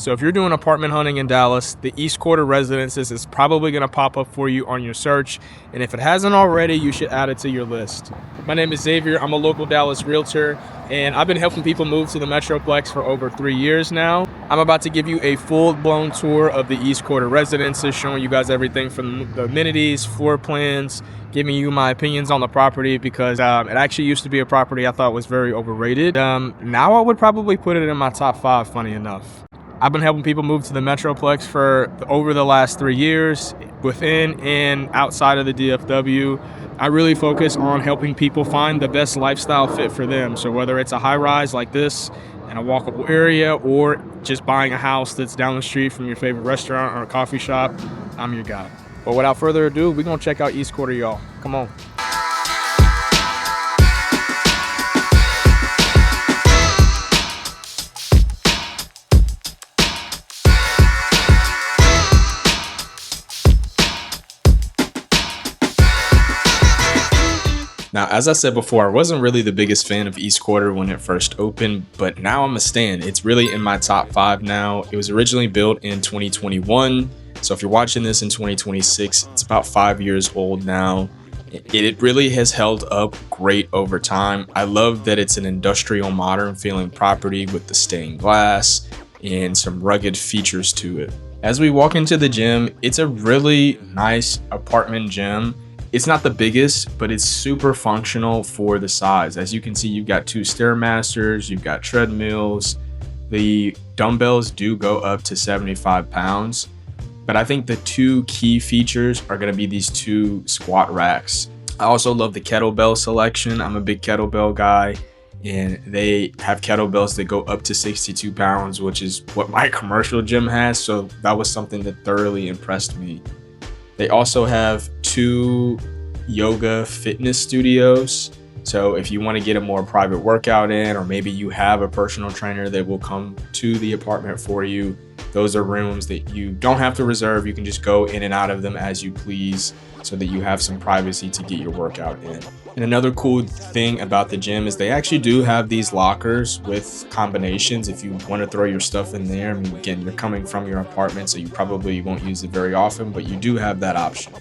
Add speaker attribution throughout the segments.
Speaker 1: So if you're doing apartment hunting in Dallas, the East Quarter Residences is probably going to pop up for you on your search. And if it hasn't already, you should add it to your list. My name is Xavier. I'm a local Dallas realtor, and I've been helping people move to the Metroplex for over 3 years now. I'm about to give you a full-blown tour of the East Quarter Residences, showing you guys everything from the amenities, floor plans, giving you my opinions on the property because it actually used to be a property I thought was very overrated. Now I would probably put it in my top 5, funny enough. I've been helping people move to the Metroplex for over the last 3 years, within and outside of the DFW. I really focus on helping people find the best lifestyle fit for them. So whether it's a high rise like this in a walkable area or just buying a house that's down the street from your favorite restaurant or a coffee shop, I'm your guy. But without further ado, we're gonna check out East Quarter, y'all. Come on. Now, as I said before, I wasn't really the biggest fan of East Quarter when it first opened, but now I'm a stan. It's really in my top 5 now. It was originally built in 2021. So if you're watching this in 2026, it's about 5 years old now. It really has held up great over time. I love that it's an industrial, modern feeling property with the stained glass and some rugged features to it. As we walk into the gym, it's a really nice apartment gym. It's not the biggest, but it's super functional for the size. As you can see, you've got 2 Stairmasters, you've got treadmills. The dumbbells do go up to 75 pounds. But I think the 2 key features are going to be these 2 squat racks. I also love the kettlebell selection. I'm a big kettlebell guy, and they have kettlebells that go up to 62 pounds, which is what my commercial gym has. So that was something that thoroughly impressed me. They also have 2 yoga fitness studios. So if you want to get a more private workout in, or maybe you have a personal trainer that will come to the apartment for you, those are rooms that you don't have to reserve. You can just go in and out of them as you please so that you have some privacy to get your workout in. And another cool thing about the gym is they actually do have these lockers with combinations if you want to throw your stuff in there. I mean, again, you're coming from your apartment, so you probably won't use it very often, but you do have that option.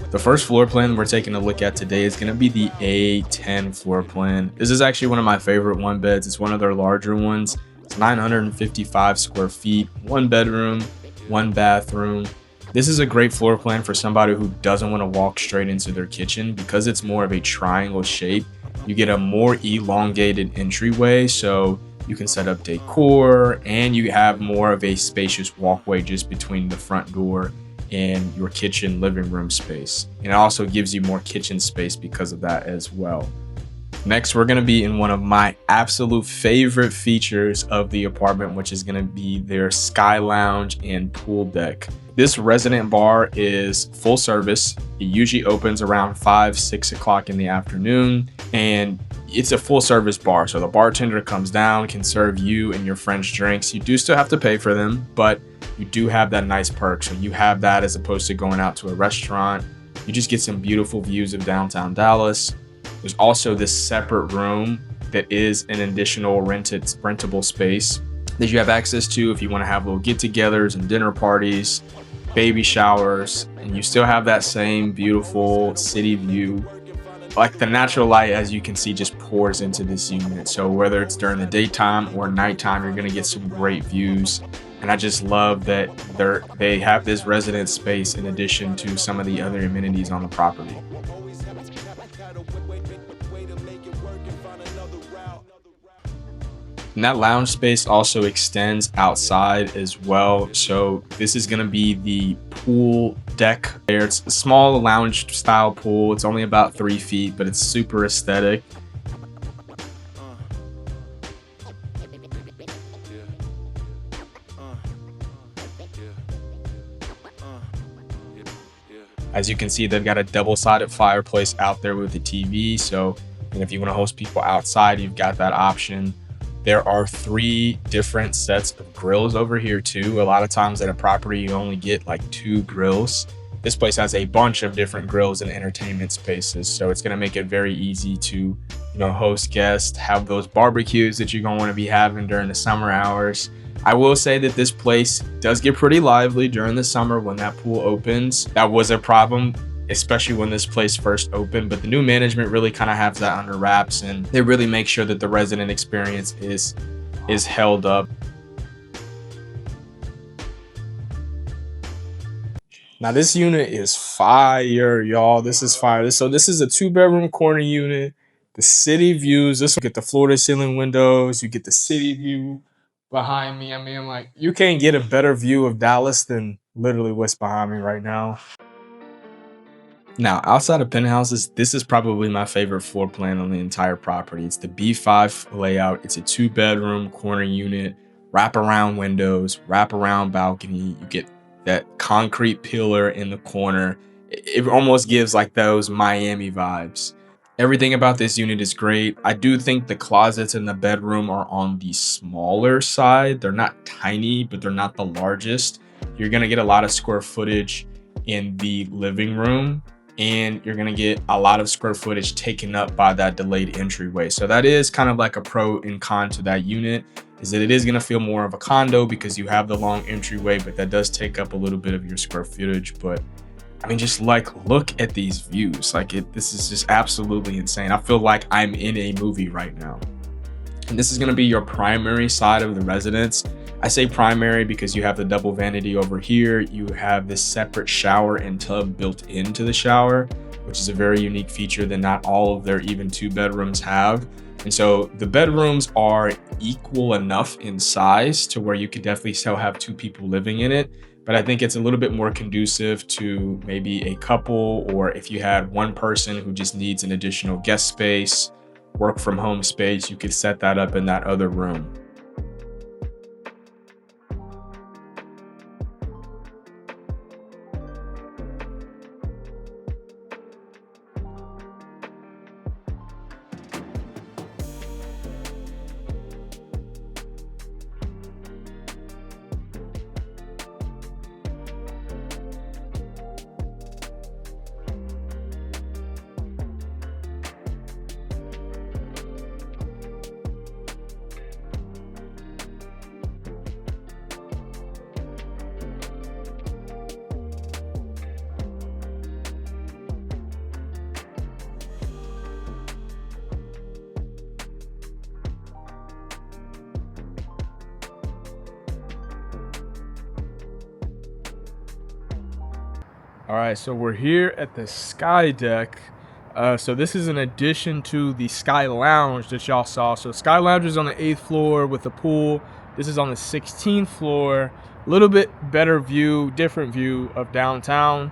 Speaker 1: The first floor plan we're taking a look at today is going to be the A10 floor plan. This is actually one of my favorite one beds. It's one of their larger ones. It's 955 square feet, 1 bedroom, 1 bathroom. This is a great floor plan for somebody who doesn't want to walk straight into their kitchen. Because it's more of a triangle shape, you get a more elongated entryway, so you can set up decor, and you have more of a spacious walkway just between the front door and your kitchen living room space. And it also gives you more kitchen space because of that as well. Next, we're going to be in one of my absolute favorite features of the apartment, which is going to be their sky lounge and pool deck. This resident bar is full service. It usually opens around 5-6 o'clock in the afternoon, and it's a full service bar. So the bartender comes down, can serve you and your friends drinks. You do still have to pay for them, but you do have that nice perk. So you have that as opposed to going out to a restaurant. You just get some beautiful views of downtown Dallas. There's also this separate room that is an additional rentable space that you have access to if you want to have little get-togethers and dinner parties, baby showers, and you still have that same beautiful city view. Like the natural light, as you can see, just pours into this unit. So whether it's during the daytime or nighttime, you're going to get some great views. And I just love that they have this resident space in addition to some of the other amenities on the property. And that lounge space also extends outside as well. So this is going to be the pool deck there. It's a small lounge style pool. It's only about 3 feet, but it's super aesthetic. As you can see, they've got a double-sided fireplace out there with the TV. So if you want to host people outside, you've got that option. There are 3 different sets of grills over here too. A lot of times at a property, you only get like 2 grills. This place has a bunch of different grills and entertainment spaces. So it's going to make it very easy to host guests, have those barbecues that you're going to want to be having during the summer hours. I will say that this place does get pretty lively during the summer when that pool opens. That was a problem, especially when this place first opened, but the new management really kind of has that under wraps, and they really make sure that the resident experience is held up. Now this unit is fire, y'all. This is fire. So this is a 2-bedroom corner unit. The city views. This will get the floor to ceiling windows. You get the city view behind me. I mean, like, you can't get a better view of Dallas than literally what's behind me right now. Now, outside of penthouses, this is probably my favorite floor plan on the entire property. It's the B5 layout. It's a 2-bedroom corner unit, wraparound windows, wraparound balcony. You get that concrete pillar in the corner. It almost gives like those Miami vibes. Everything about this unit is great. I do think the closets in the bedroom are on the smaller side. They're not tiny, but they're not the largest. You're gonna get a lot of square footage in the living room, and you're gonna get a lot of square footage taken up by that delayed entryway. So that is kind of like a pro and con to that unit, is that it is gonna feel more of a condo because you have the long entryway, but that does take up a little bit of your square footage. But I mean, just like, look at these views. Like, this is just absolutely insane. I feel like I'm in a movie right now. And this is gonna be your primary side of the residence. I say primary because you have the double vanity over here. You have this separate shower and tub built into the shower, which is a very unique feature that not all of their even 2 bedrooms have. And so the bedrooms are equal enough in size to where you could definitely still have 2 people living in it. But I think it's a little bit more conducive to maybe a couple, or if you had one person who just needs an additional guest space, work from home space, you could set that up in that other room. All right, so we're here at the Sky Deck. So this is an addition to the Sky Lounge that y'all saw. So Sky Lounge is on the 8th floor with the pool. This is on the 16th floor. A little bit better view, different view of downtown.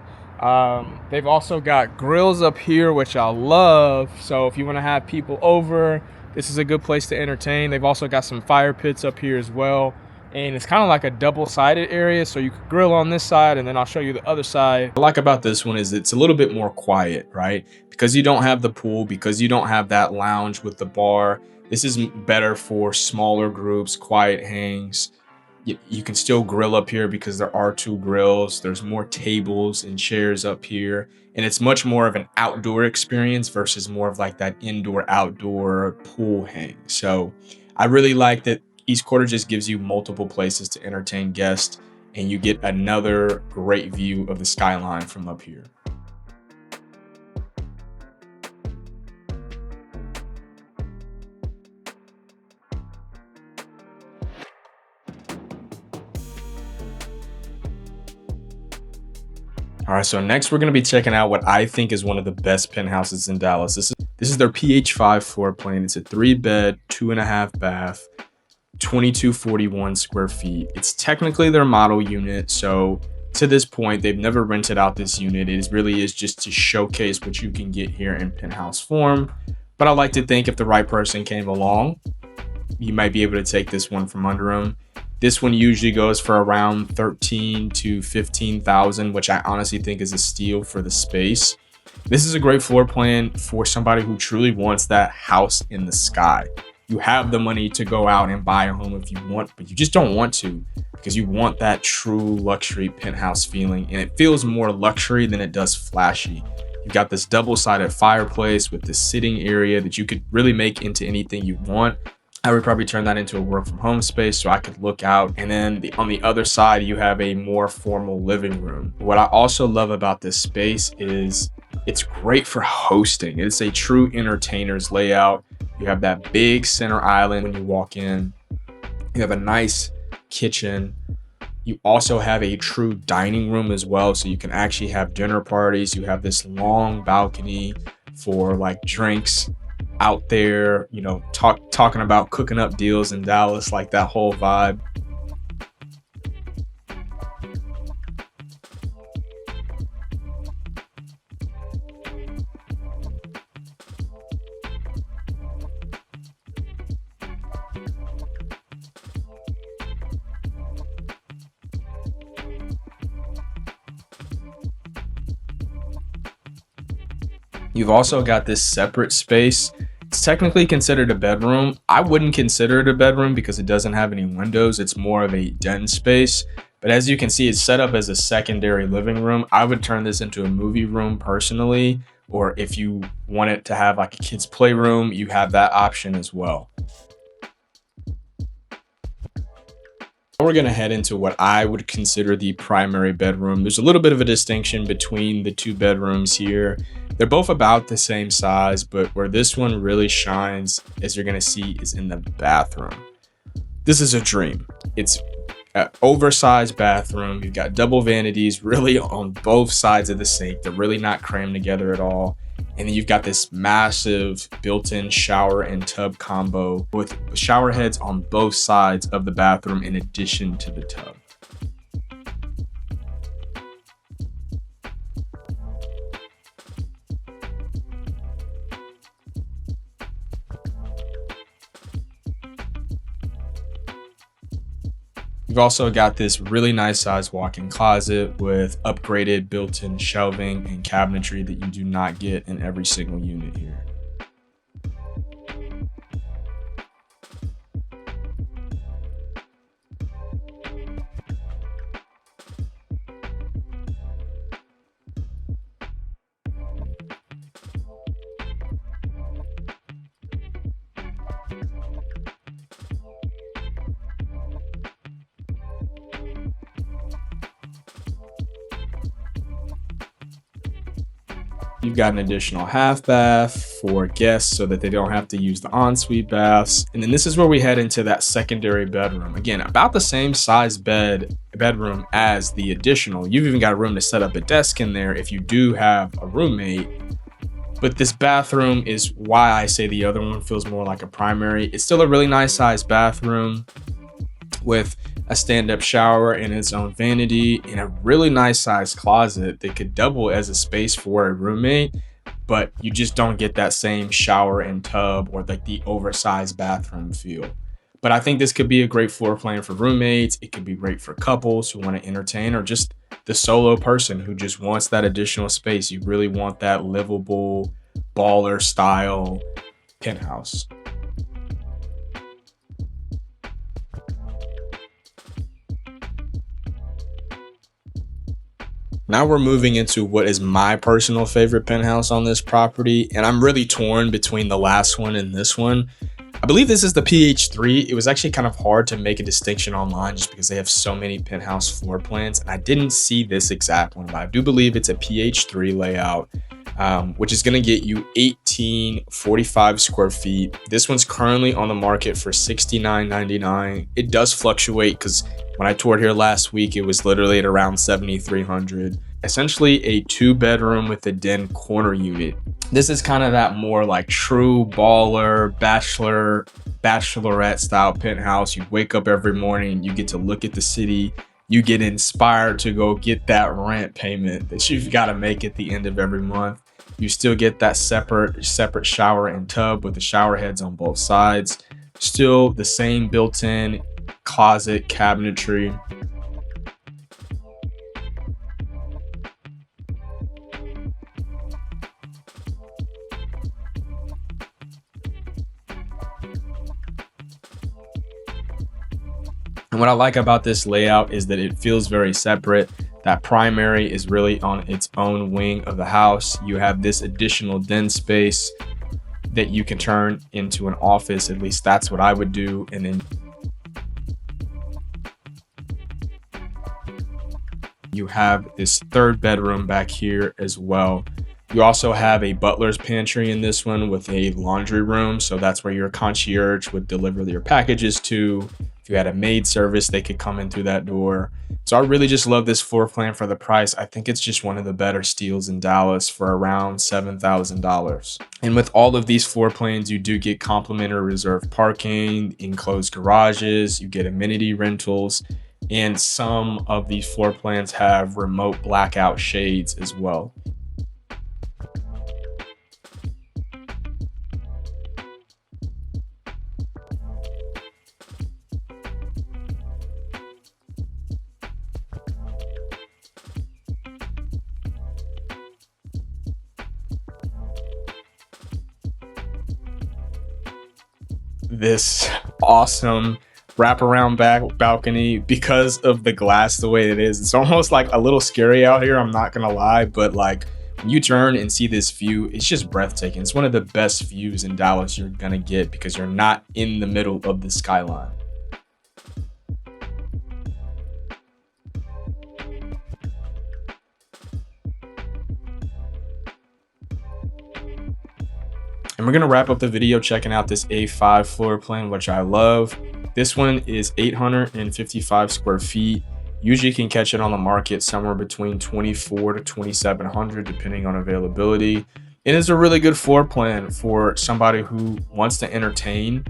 Speaker 1: They've also got grills up here, which I love. So if you want to have people over, this is a good place to entertain. They've also got some fire pits up here as well. And it's kind of like a double-sided area, so you could grill on this side, and then I'll show you the other side. What I like about this one is it's a little bit more quiet, right? Because you don't have the pool, because you don't have that lounge with the bar. This is better for smaller groups, quiet hangs. You can still grill up here because there are 2 grills. There's more tables and chairs up here, and it's much more of an outdoor experience versus more of like that indoor-outdoor pool hang. So I really like that East Quarter just gives you multiple places to entertain guests, and you get another great view of the skyline from up here. All right, so next we're going to be checking out what I think is one of the best penthouses in Dallas. This is their PH5 floor plan. It's a 3-bed, 2.5 bath. 2241 square feet. It's technically their model unit, so to this point they've never rented out this unit. It really is just to showcase what you can get here in penthouse form. But I like to think if the right person came along, you might be able to take this one from under them. This one usually goes for around 13 to 15,000, which I honestly think is a steal for the space. This is a great floor plan for somebody who truly wants that house in the sky. You have the money to go out and buy a home if you want, but you just don't want to because you want that true luxury penthouse feeling, and it feels more luxury than it does flashy. You've got this double-sided fireplace with this sitting area that you could really make into anything you want. I would probably turn that into a work from home space so I could look out. And then on the other side, you have a more formal living room. What I also love about this space is it's great for hosting. It's a true entertainer's layout. You have that big center island when you walk in. You have a nice kitchen. You also have a true dining room as well, so you can actually have dinner parties. You have this long balcony for like drinks out there, you know, talking about cooking up deals in Dallas, like that whole vibe. You've also got this separate space. It's technically considered a bedroom. I wouldn't consider it a bedroom because it doesn't have any windows. It's more of a den space. But as you can see, it's set up as a secondary living room. I would turn this into a movie room personally, or if you want it to have like a kid's playroom, you have that option as well. We're going to head into what I would consider the primary bedroom. There's a little bit of a distinction between the two bedrooms here. They're both about the same size, but where this one really shines, as you're going to see, is in the bathroom. This is a dream. It's an oversized bathroom. You've got double vanities really on both sides of the sink. They're really not crammed together at all. And then you've got this massive built-in shower and tub combo with shower heads on both sides of the bathroom in addition to the tub. You've also got this really nice sized walk-in closet with upgraded built-in shelving and cabinetry that you do not get in every single unit here. You've got an additional half bath for guests so that they don't have to use the ensuite baths. And then this is where we head into that secondary bedroom. Again, about the same size bedroom as the additional. You've even got room to set up a desk in there if you do have a roommate. But this bathroom is why I say the other one feels more like a primary. It's still a really nice sized bathroom with a stand-up shower and its own vanity and a really nice sized closet that could double as a space for a roommate, but you just don't get that same shower and tub or like the oversized bathroom feel. But I think this could be a great floor plan for roommates. It could be great for couples who want to entertain, or just the solo person who just wants that additional space. You really want that livable baller style penthouse. Now we're moving into what is my personal favorite penthouse on this property, and I'm really torn between the last one and this one. I believe this is the PH3. It was actually kind of hard to make a distinction online just because they have so many penthouse floor plans, and I didn't see this exact one, but I do believe it's a PH3 layout, which is going to get you 1845 square feet. This one's currently on the market for $69.99. It does fluctuate because when I toured here last week, it was literally at around $7,300. Essentially a 2-bedroom with a den corner unit. This is kind of that more like true baller, bachelor, bachelorette style penthouse. You wake up every morning, you get to look at the city, you get inspired to go get that rent payment that you've got to make at the end of every month. You still get that separate shower and tub with the shower heads on both sides. Still the same built-in closet cabinetry. And what I like about this layout is that it feels very separate. That primary is really on its own wing of the house. You have this additional den space that you can turn into an office. At least that's what I would do. And then you have this third bedroom back here as well. You also have a butler's pantry in this one with a laundry room. So that's where your concierge would deliver your packages to. If you had a maid service, they could come in through that door. So I really just love this floor plan for the price. I think it's just one of the better steals in Dallas for around $7,000. And with all of these floor plans, you do get complimentary reserved parking, enclosed garages, you get amenity rentals, and some of these floor plans have remote blackout shades as well. This awesome wraparound back balcony, because of the glass the way it is, it's almost like a little scary out here, I'm not gonna lie, but like when you turn and see this view, it's just breathtaking. It's one of the best views in Dallas you're gonna get because you're not in the middle of the skyline. And we're gonna wrap up the video checking out this A5 floor plan, which I love. This one is 855 square feet. Usually you can catch it on the market somewhere between 24 to 2,700 depending on availability. It is a really good floor plan for somebody who wants to entertain,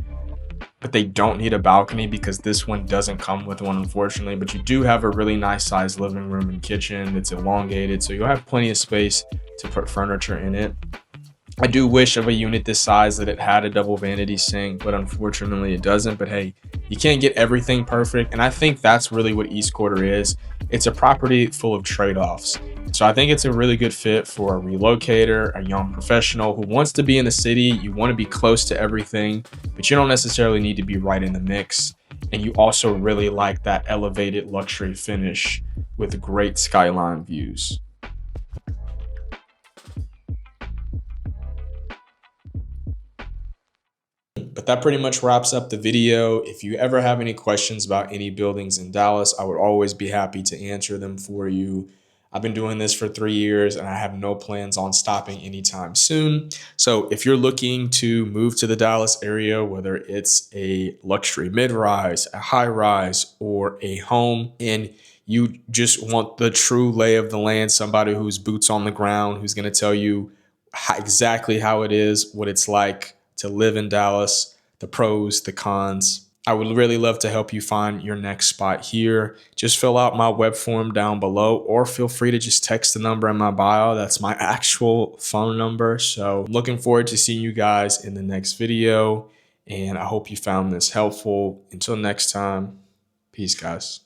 Speaker 1: but they don't need a balcony because this one doesn't come with one, unfortunately. But you do have a really nice sized living room and kitchen that's elongated, so you'll have plenty of space to put furniture in it. I do wish of a unit this size that it had a double vanity sink, but unfortunately it doesn't. But hey, you can't get everything perfect. And I think that's really what East Quarter is. It's a property full of trade-offs. So I think it's a really good fit for a relocator, a young professional who wants to be in the city. You want to be close to everything, but you don't necessarily need to be right in the mix. And you also really like that elevated luxury finish with great skyline views. But that pretty much wraps up the video. If you ever have any questions about any buildings in Dallas, I would always be happy to answer them for you. I've been doing this for 3 years and I have no plans on stopping anytime soon. So if you're looking to move to the Dallas area, whether it's a luxury mid-rise, a high-rise, or a home, and you just want the true lay of the land, somebody who's boots on the ground, who's going to tell you exactly how it is, what it's like to live in Dallas, the pros, the cons. I would really love to help you find your next spot here. Just fill out my web form down below, or feel free to just text the number in my bio. That's my actual phone number. So looking forward to seeing you guys in the next video. And I hope you found this helpful. Until next time, peace, guys.